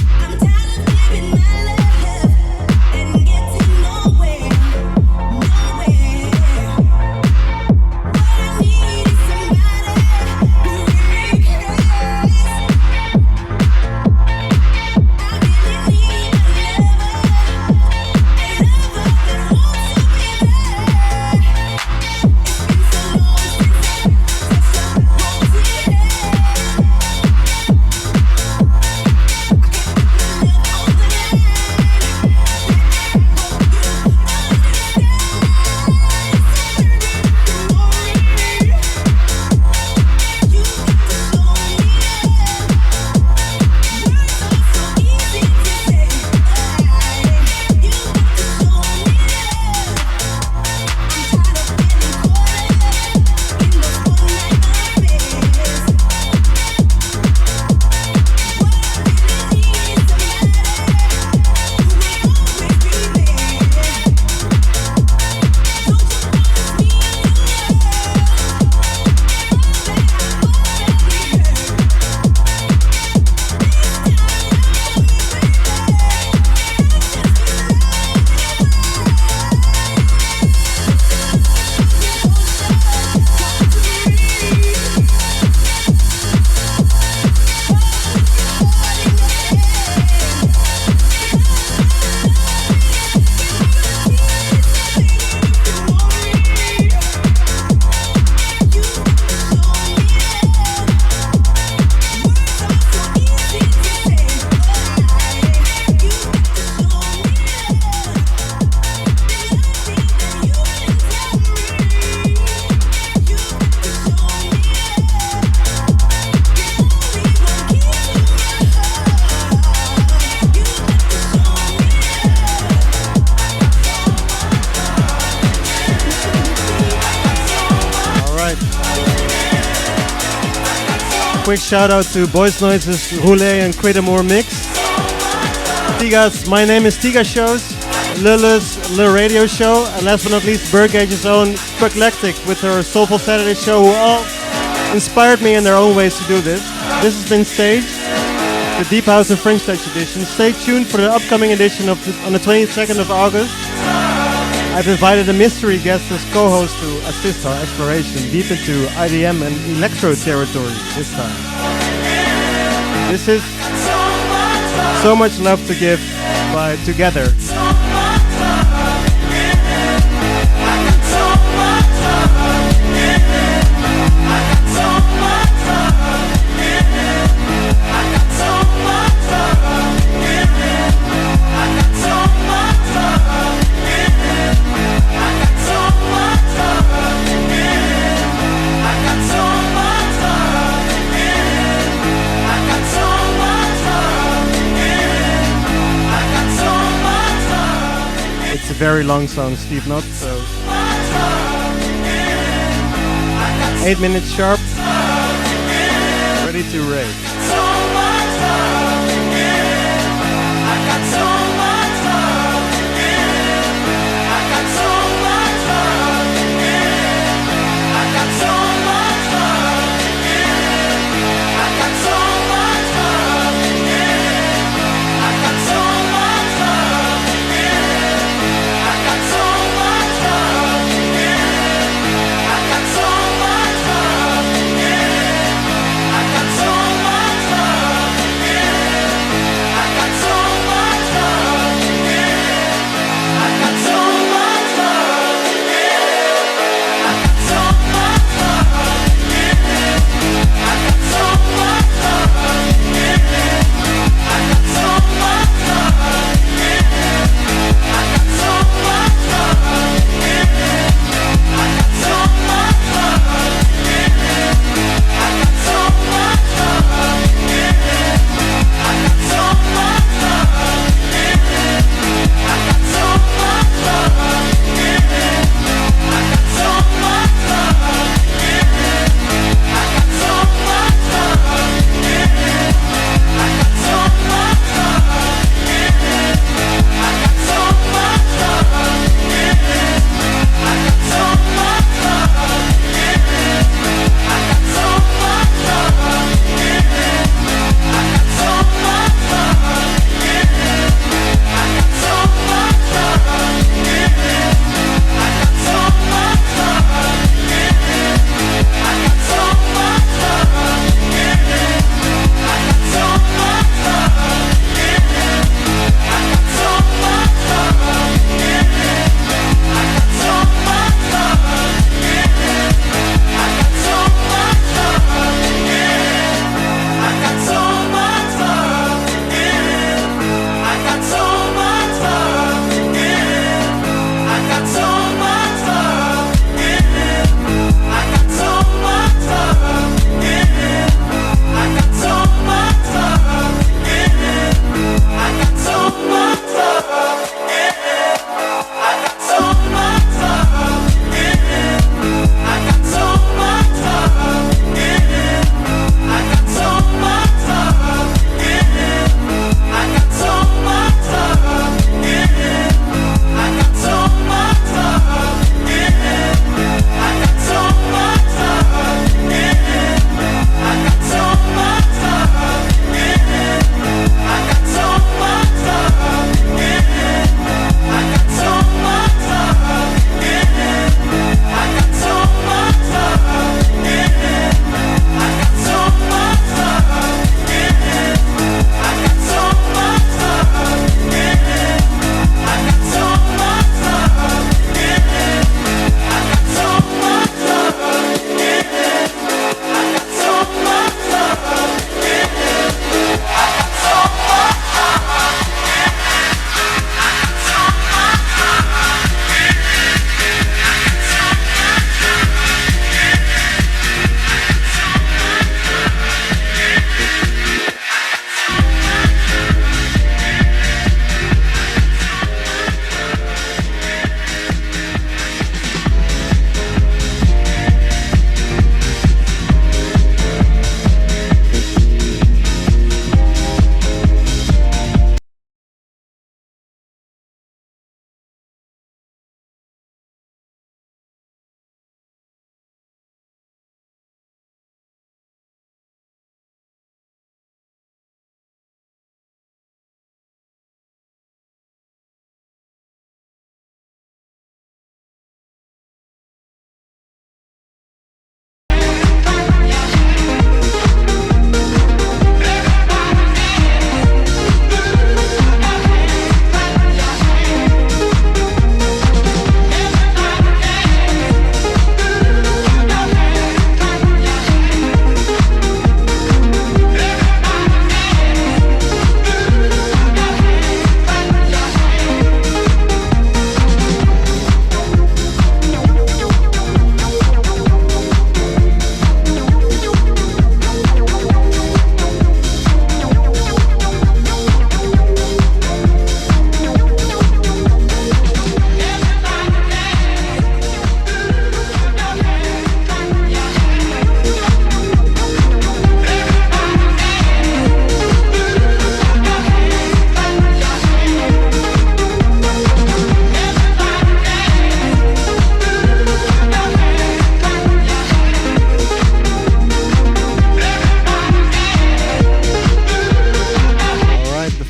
Quick shout out to Boys Noises, Roulet and Quidamore Mix. Tiga's My Name is Tiga shows, Lula's Le Radio show, and last but not least Birdgage's own Eclectic with her Soulful Saturday show, who all inspired me in their own ways to do this. This has been Sage, the Deep House and French Touch edition. Stay tuned for the upcoming edition on the 22nd of August. I've invited a mystery guest as co-host to assist our exploration deep into IDM and electro territory this time. This is So Much Love to Give by Together. It's a very long song, Steve Knott, so 8 minutes sharp, ready to rave.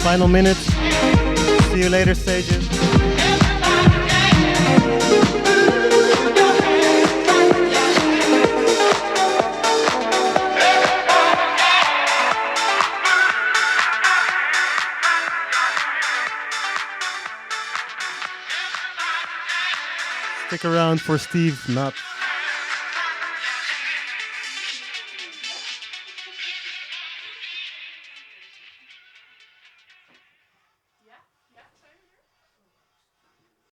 Final minutes. See you later, stages. Stick around for Steve Nutt.